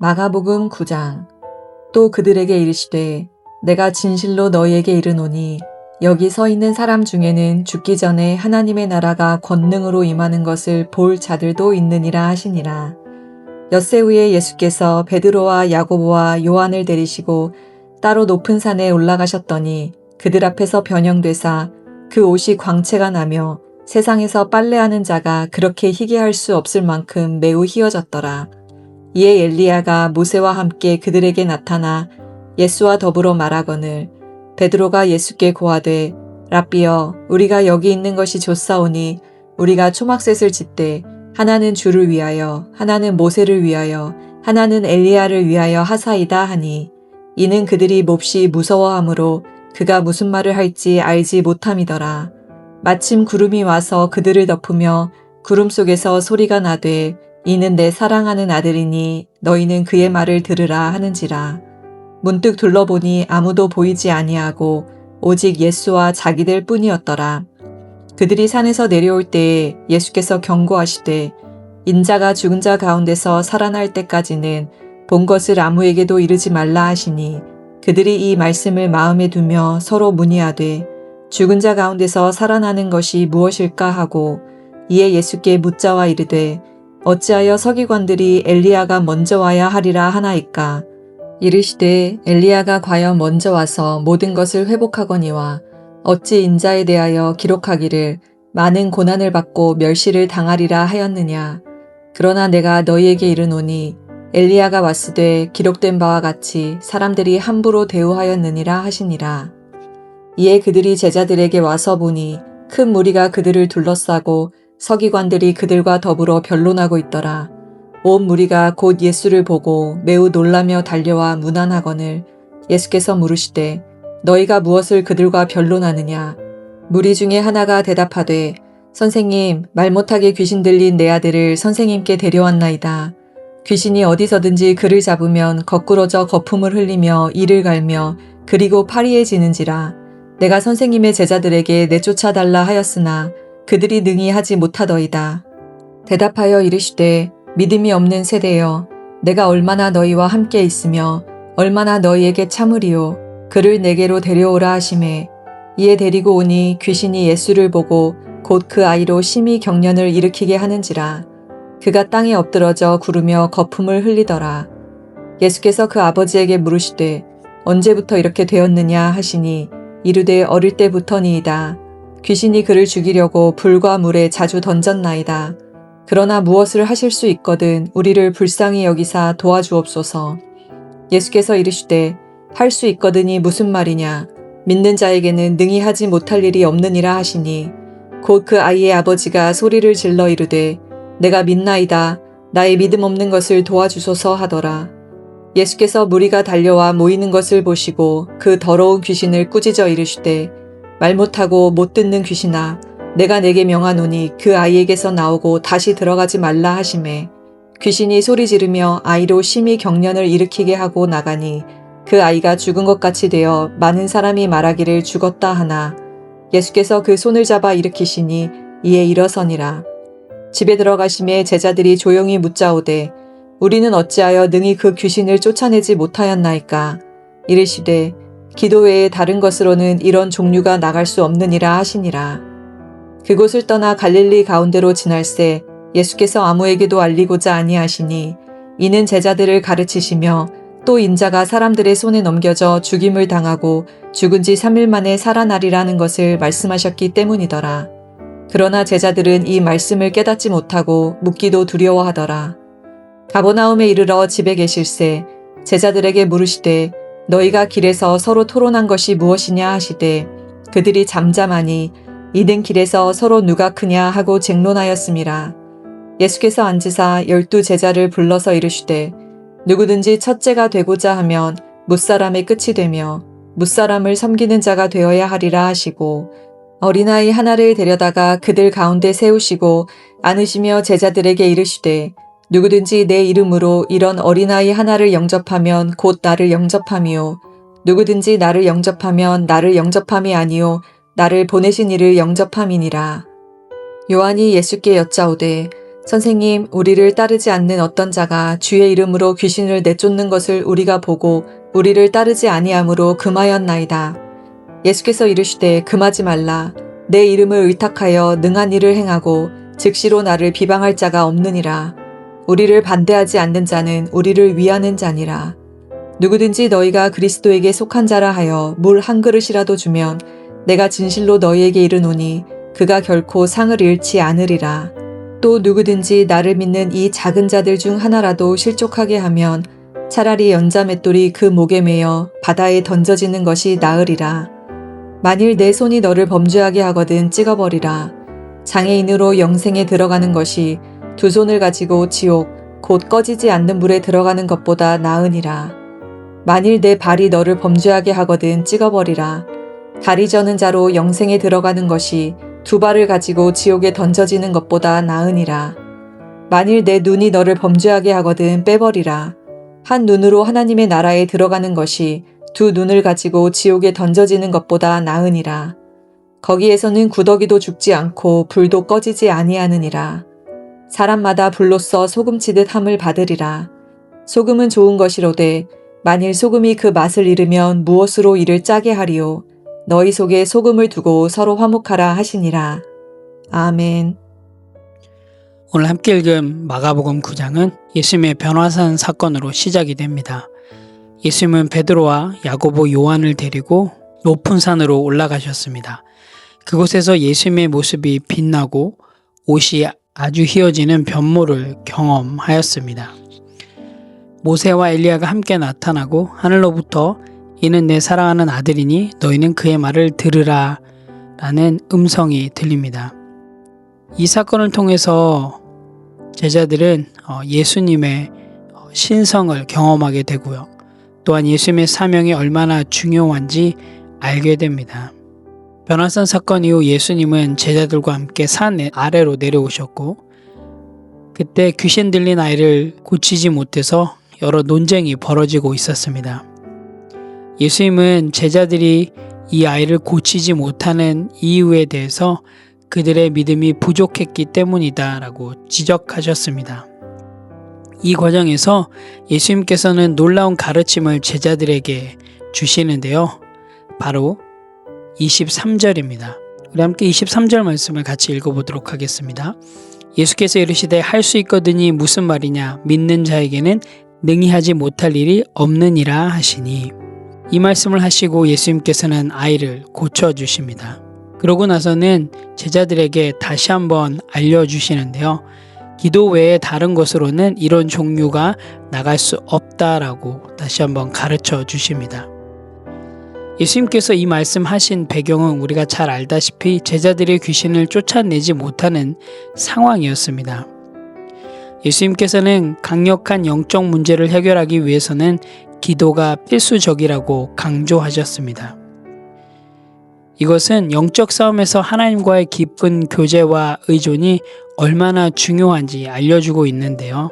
마가복음 9장. 또 그들에게 이르시되 내가 진실로 너희에게 이르노니 여기 서 있는 사람 중에는 죽기 전에 하나님의 나라가 권능으로 임하는 것을 볼 자들도 있느니라 하시니라. 엿새 후에 예수께서 베드로와 야고보와 요한을 데리시고 따로 높은 산에 올라가셨더니 그들 앞에서 변형되사 그 옷이 광채가 나며 세상에서 빨래하는 자가 그렇게 희게 할 수 없을 만큼 매우 희어졌더라. 이에 엘리야가 모세와 함께 그들에게 나타나 예수와 더불어 말하거늘 베드로가 예수께 고하되 랍비여 우리가 여기 있는 것이 좋사오니 우리가 초막셋을 짓되 하나는 주를 위하여 하나는 모세를 위하여 하나는 엘리야를 위하여 하사이다 하니 이는 그들이 몹시 무서워하므로 그가 무슨 말을 할지 알지 못함이더라. 마침 구름이 와서 그들을 덮으며 구름 속에서 소리가 나되 이는 내 사랑하는 아들이니 너희는 그의 말을 들으라 하는지라. 문득 둘러보니 아무도 보이지 아니하고 오직 예수와 자기들 뿐이었더라. 그들이 산에서 내려올 때에 예수께서 경고하시되 인자가 죽은 자 가운데서 살아날 때까지는 본 것을 아무에게도 이르지 말라 하시니 그들이 이 말씀을 마음에 두며 서로 문의하되 죽은 자 가운데서 살아나는 것이 무엇일까 하고 이에 예수께 묻자와 이르되 어찌하여 서기관들이 엘리야가 먼저 와야 하리라 하나이까. 이르시되 엘리야가 과연 먼저 와서 모든 것을 회복하거니와 어찌 인자에 대하여 기록하기를 많은 고난을 받고 멸시를 당하리라 하였느냐. 그러나 내가 너희에게 이르노니 엘리야가 왔으되 기록된 바와 같이 사람들이 함부로 대우하였느니라 하시니라. 이에 그들이 제자들에게 와서 보니 큰 무리가 그들을 둘러싸고 서기관들이 그들과 더불어 변론하고 있더라. 온 무리가 곧 예수를 보고 매우 놀라며 달려와 문안하거늘 예수께서 물으시되 너희가 무엇을 그들과 변론하느냐. 무리 중에 하나가 대답하되 선생님 말 못하게 귀신 들린 내 아들을 선생님께 데려왔나이다. 귀신이 어디서든지 그를 잡으면 거꾸러져 거품을 흘리며 이를 갈며 그리고 파리해지는지라. 내가 선생님의 제자들에게 내쫓아달라 하였으나 그들이 능히 하지 못하더이다. 대답하여 이르시되 믿음이 없는 세대여 내가 얼마나 너희와 함께 있으며 얼마나 너희에게 참으리요. 그를 내게로 데려오라 하시매 이에 데리고 오니 귀신이 예수를 보고 곧 그 아이로 심히 경련을 일으키게 하는지라. 그가 땅에 엎드러져 구르며 거품을 흘리더라. 예수께서 그 아버지에게 물으시되 언제부터 이렇게 되었느냐 하시니 이르되 어릴 때부터니이다. 귀신이 그를 죽이려고 불과 물에 자주 던졌나이다. 그러나 무엇을 하실 수 있거든 우리를 불쌍히 여기사 도와주옵소서. 예수께서 이르시되 할 수 있거든이 무슨 말이냐. 믿는 자에게는 능히 하지 못할 일이 없느니라 하시니 곧 그 아이의 아버지가 소리를 질러 이르되 내가 믿나이다. 나의 믿음 없는 것을 도와주소서 하더라. 예수께서 무리가 달려와 모이는 것을 보시고 그 더러운 귀신을 꾸짖어 이르시되 말 못하고 못 듣는 귀신아 내가 내게 명하노니 그 아이에게서 나오고 다시 들어가지 말라 하시매 귀신이 소리 지르며 아이로 심히 경련을 일으키게 하고 나가니 그 아이가 죽은 것 같이 되어 많은 사람이 말하기를 죽었다 하나 예수께서 그 손을 잡아 일으키시니 이에 일어서니라. 집에 들어가심에 제자들이 조용히 묻자오되 우리는 어찌하여 능히 그 귀신을 쫓아내지 못하였나이까. 이르시되 기도 외에 다른 것으로는 이런 종류가 나갈 수 없느니라 하시니라. 그곳을 떠나 갈릴리 가운데로 지날새 예수께서 아무에게도 알리고자 아니하시니 이는 제자들을 가르치시며 또 인자가 사람들의 손에 넘겨져 죽임을 당하고 죽은 지 3일 만에 살아나리라는 것을 말씀하셨기 때문이더라. 그러나 제자들은 이 말씀을 깨닫지 못하고 묻기도 두려워하더라. 가버나움에 이르러 집에 계실새 제자들에게 물으시되 너희가 길에서 서로 토론한 것이 무엇이냐 하시되 그들이 잠잠하니 이는 길에서 서로 누가 크냐 하고 쟁론하였음이라. 예수께서 앉으사 12 제자를 불러서 이르시되 누구든지 첫째가 되고자 하면 뭇사람의 끝이 되며 뭇사람을 섬기는 자가 되어야 하리라 하시고 어린아이 하나를 데려다가 그들 가운데 세우시고 안으시며 제자들에게 이르시되 누구든지 내 이름으로 이런 어린아이 하나를 영접하면 곧 나를 영접함이요 누구든지 나를 영접하면 나를 영접함이 아니요 나를 보내신 이를 영접함이니라. 요한이 예수께 여짜오되 선생님, 우리를 따르지 않는 어떤 자가 주의 이름으로 귀신을 내쫓는 것을 우리가 보고 우리를 따르지 아니함으로 금하였나이다. 예수께서 이르시되 금하지 말라. 내 이름을 의탁하여 능한 일을 행하고 즉시로 나를 비방할 자가 없느니라. 우리를 반대하지 않는 자는 우리를 위하는 자니라. 누구든지 너희가 그리스도에게 속한 자라 하여 물 한 그릇이라도 주면 내가 진실로 너희에게 이르노니 그가 결코 상을 잃지 않으리라. 또 누구든지 나를 믿는 이 작은 자들 중 하나라도 실족하게 하면 차라리 연자 맷돌이 그 목에 매여 바다에 던져지는 것이 나으리라. 만일 내 손이 너를 범죄하게 하거든 찍어버리라. 장애인으로 영생에 들어가는 것이 두 손을 가지고 지옥 곧 꺼지지 않는 물에 들어가는 것보다 나으니라. 만일 내 발이 너를 범죄하게 하거든 찍어버리라. 다리 저는 자로 영생에 들어가는 것이 두 발을 가지고 지옥에 던져지는 것보다 나으니라. 만일 내 눈이 너를 범죄하게 하거든 빼버리라. 한 눈으로 하나님의 나라에 들어가는 것이 두 눈을 가지고 지옥에 던져지는 것보다 나으니라. 거기에서는 구더기도 죽지 않고 불도 꺼지지 아니하느니라. 사람마다 불로써 소금치듯 함을 받으리라. 소금은 좋은 것이로되 만일 소금이 그 맛을 잃으면 무엇으로 이를 짜게 하리요. 너희 속에 소금을 두고 서로 화목하라 하시니라. 아멘. 오늘 함께 읽은 마가복음 9장은 예수님의 변화산 사건으로 시작이 됩니다. 예수님은 베드로와 야고보, 요한을 데리고 높은 산으로 올라가셨습니다. 그곳에서 예수님의 모습이 빛나고 옷이 아주 휘어지는 변모를 경험하였습니다. 모세와 엘리야가 함께 나타나고 하늘로부터 이는 내 사랑하는 아들이니 너희는 그의 말을 들으라 라는 음성이 들립니다. 이 사건을 통해서 제자들은 예수님의 신성을 경험하게 되고요. 또한 예수님의 사명이 얼마나 중요한지 알게 됩니다. 변화산 사건 이후 예수님은 제자들과 함께 산 아래로 내려오셨고 그때 귀신 들린 아이를 고치지 못해서 여러 논쟁이 벌어지고 있었습니다. 예수님은 제자들이 이 아이를 고치지 못하는 이유에 대해서 그들의 믿음이 부족했기 때문이다 라고 지적하셨습니다. 이 과정에서 예수님께서는 놀라운 가르침을 제자들에게 주시는데요. 바로 23절입니다. 우리 함께 23절 말씀을 같이 읽어보도록 하겠습니다. 예수께서 이르시되 할 수 있거든이 무슨 말이냐 믿는 자에게는 능히 하지 못할 일이 없느니라 하시니 이 말씀을 하시고 예수님께서는 아이를 고쳐주십니다. 그러고 나서는 제자들에게 다시 한번 알려주시는데요. 기도 외에 다른 것으로는 이런 종류가 나갈 수 없다라고 다시 한번 가르쳐 주십니다. 예수님께서 이 말씀하신 배경은 우리가 잘 알다시피 제자들의 귀신을 쫓아내지 못하는 상황이었습니다. 예수님께서는 강력한 영적 문제를 해결하기 위해서는 기도가 필수적이라고 강조하셨습니다. 이것은 영적 싸움에서 하나님과의 깊은 교제와 의존이 얼마나 중요한지 알려주고 있는데요.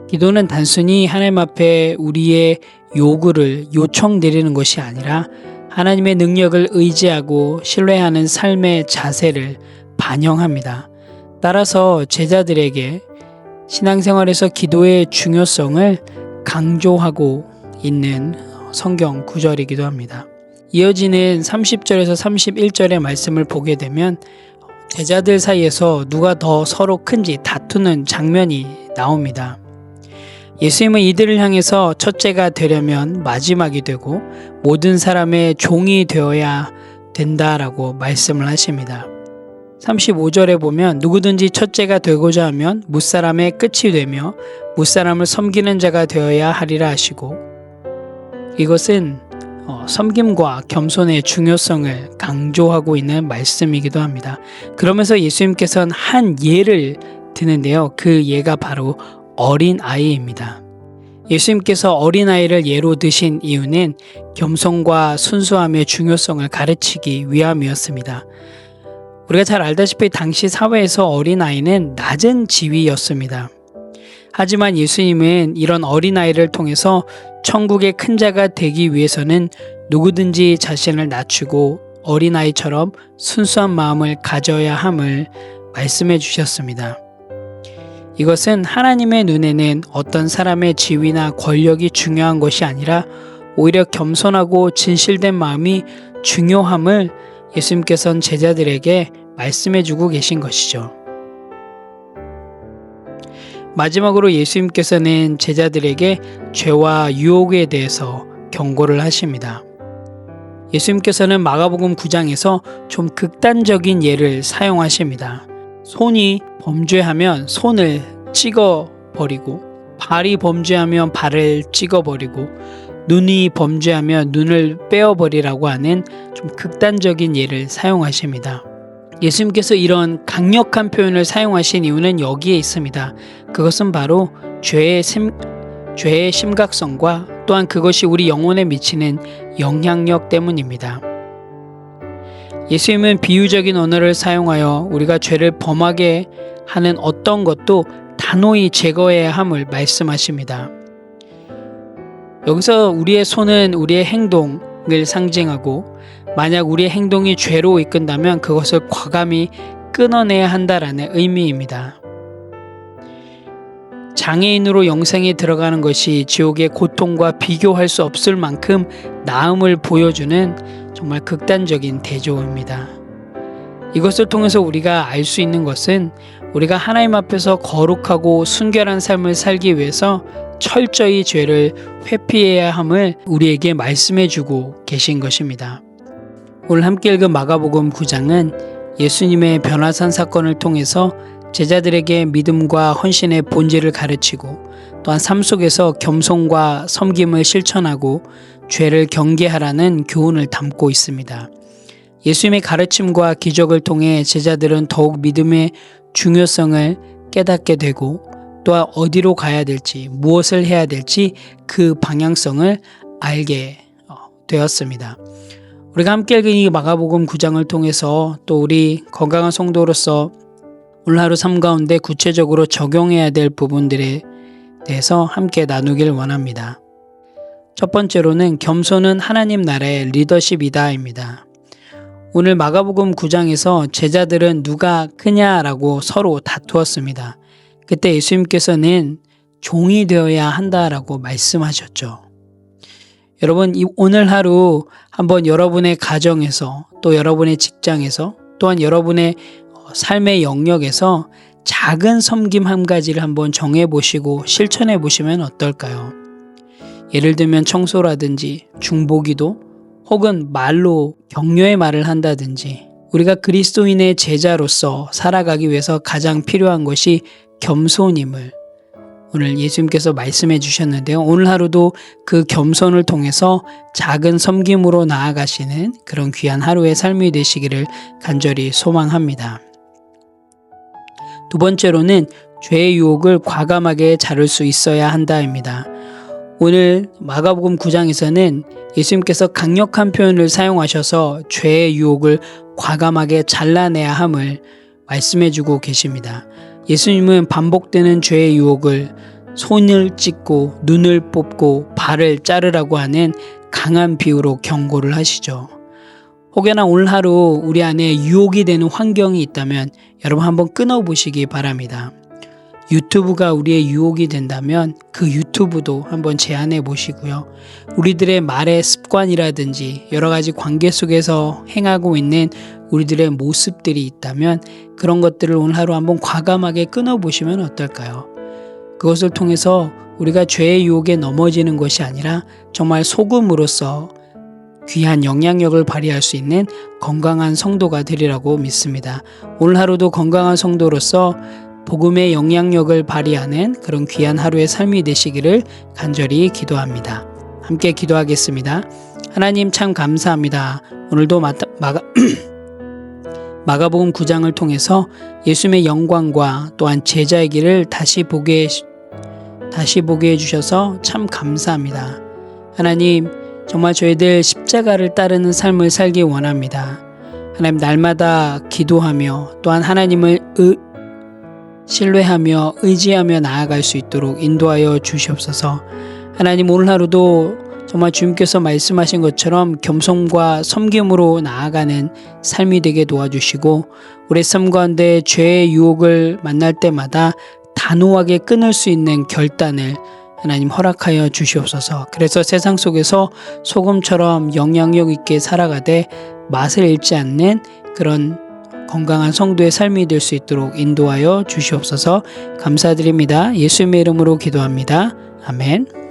기도는 단순히 하나님 앞에 우리의 요구를 요청드리는 것이 아니라 하나님의 능력을 의지하고 신뢰하는 삶의 자세를 반영합니다. 따라서 제자들에게 신앙생활에서 기도의 중요성을 강조하고 있는 성경 구절이기도 합니다. 이어지는 30절에서 31절의 말씀을 보게 되면 제자들 사이에서 누가 더 서로 큰지 다투는 장면이 나옵니다. 예수님은 이들을 향해서 첫째가 되려면 마지막이 되고 모든 사람의 종이 되어야 된다라고 말씀을 하십니다. 35절에 보면 누구든지 첫째가 되고자 하면 무사람의 끝이 되며 무사람을 섬기는 자가 되어야 하리라 하시고 이것은 섬김과 겸손의 중요성을 강조하고 있는 말씀이기도 합니다. 그러면서 예수님께서는 한 예를 드는데요. 그 예가 바로 어린아이입니다. 예수님께서 어린아이를 예로 드신 이유는 겸손과 순수함의 중요성을 가르치기 위함이었습니다. 우리가 잘 알다시피 당시 사회에서 어린아이는 낮은 지위였습니다. 하지만 예수님은 이런 어린아이를 통해서 천국의 큰 자가 되기 위해서는 누구든지 자신을 낮추고 어린아이처럼 순수한 마음을 가져야 함을 말씀해 주셨습니다. 이것은 하나님의 눈에는 어떤 사람의 지위나 권력이 중요한 것이 아니라 오히려 겸손하고 진실된 마음이 중요함을 예수님께서는 제자들에게 말씀해주고 계신 것이죠. 마지막으로 예수님께서는 제자들에게 죄와 유혹에 대해서 경고를 하십니다. 예수님께서는 마가복음 9장에서 좀 극단적인 예를 사용하십니다. 손이 범죄하면 손을 찍어버리고, 발이 범죄하면 발을 찍어버리고, 눈이 범죄하면 눈을 빼어버리라고 하는 좀 극단적인 예를 사용하십니다. 예수님께서 이런 강력한 표현을 사용하신 이유는 여기에 있습니다. 그것은 바로 죄의 심각성과 또한 그것이 우리 영혼에 미치는 영향력 때문입니다. 예수님은 비유적인 언어를 사용하여 우리가 죄를 범하게 하는 어떤 것도 단호히 제거해야 함을 말씀하십니다. 여기서 우리의 손은 우리의 행동을 상징하고, 만약 우리의 행동이 죄로 이끈다면 그것을 과감히 끊어내야 한다라는 의미입니다. 장애인으로 영생에 들어가는 것이 지옥의 고통과 비교할 수 없을 만큼 나음을 보여주는 정말 극단적인 대조입니다. 이것을 통해서 우리가 알 수 있는 것은 우리가 하나님 앞에서 거룩하고 순결한 삶을 살기 위해서 철저히 죄를 회피해야 함을 우리에게 말씀해주고 계신 것입니다. 오늘 함께 읽은 마가복음 9장은 예수님의 변화산 사건을 통해서 제자들에게 믿음과 헌신의 본질을 가르치고, 또한 삶 속에서 겸손과 섬김을 실천하고 죄를 경계하라는 교훈을 담고 있습니다. 예수님의 가르침과 기적을 통해 제자들은 더욱 믿음의 중요성을 깨닫게 되고, 또한 어디로 가야 될지, 무엇을 해야 될지 그 방향성을 알게 되었습니다. 우리가 함께 읽은 이 마가복음 9장을 통해서 또 우리 건강한 성도로서 오늘 하루 삶 가운데 구체적으로 적용해야 될 부분들에 대해서 함께 나누길 원합니다. 첫 번째로는 겸손은 하나님 나라의 리더십이다입니다. 오늘 마가복음 9장에서 제자들은 누가 크냐라고 서로 다투었습니다. 그때 예수님께서는 종이 되어야 한다라고 말씀하셨죠. 여러분, 오늘 하루 한번 여러분의 가정에서, 또 여러분의 직장에서, 또한 여러분의 삶의 영역에서 작은 섬김 한 가지를 한번 정해보시고 실천해보시면 어떨까요? 예를 들면 청소라든지 중보기도, 혹은 말로 격려의 말을 한다든지, 우리가 그리스도인의 제자로서 살아가기 위해서 가장 필요한 것이 겸손임을 오늘 예수님께서 말씀해 주셨는데요. 오늘 하루도 그 겸손을 통해서 작은 섬김으로 나아가시는 그런 귀한 하루의 삶이 되시기를 간절히 소망합니다. 두 번째로는 죄의 유혹을 과감하게 자를 수 있어야 한다입니다. 오늘 마가복음 9장에서는 예수님께서 강력한 표현을 사용하셔서 죄의 유혹을 과감하게 잘라내야 함을 말씀해주고 계십니다. 예수님은 반복되는 죄의 유혹을 손을 찢고 눈을 뽑고 발을 자르라고 하는 강한 비유로 경고를 하시죠. 혹여나 오늘 하루 우리 안에 유혹이 되는 환경이 있다면 여러분 한번 끊어보시기 바랍니다. 유튜브가 우리의 유혹이 된다면 그 유튜브도 한번 제한해 보시고요. 우리들의 말의 습관이라든지 여러 가지 관계 속에서 행하고 있는 우리들의 모습들이 있다면 그런 것들을 오늘 하루 한번 과감하게 끊어보시면 어떨까요? 그것을 통해서 우리가 죄의 유혹에 넘어지는 것이 아니라 정말 소금으로서 귀한 영향력을 발휘할 수 있는 건강한 성도가 되리라고 믿습니다. 오늘 하루도 건강한 성도로서 복음의 영향력을 발휘하는 그런 귀한 하루의 삶이 되시기를 간절히 기도합니다. 함께 기도하겠습니다. 하나님 참 감사합니다. 오늘도 마가복음 9장을 통해서 예수님의 영광과 또한 제자의 길을 다시 보게 해주셔서 참 감사합니다. 하나님 정말 저희들 십자가를 따르는 삶을 살기 원합니다. 하나님 날마다 기도하며 또한 하나님을 신뢰하며 의지하며 나아갈 수 있도록 인도하여 주시옵소서. 하나님 오늘 하루도 정말 주님께서 말씀하신 것처럼 겸손과 섬김으로 나아가는 삶이 되게 도와주시고 우리 삶 가운데 죄의 유혹을 만날 때마다 단호하게 끊을 수 있는 결단을 하나님 허락하여 주시옵소서. 그래서 세상 속에서 소금처럼 영향력 있게 살아가되 맛을 잃지 않는 그런 건강한 성도의 삶이 될 수 있도록 인도하여 주시옵소서. 감사드립니다. 예수님의 이름으로 기도합니다. 아멘.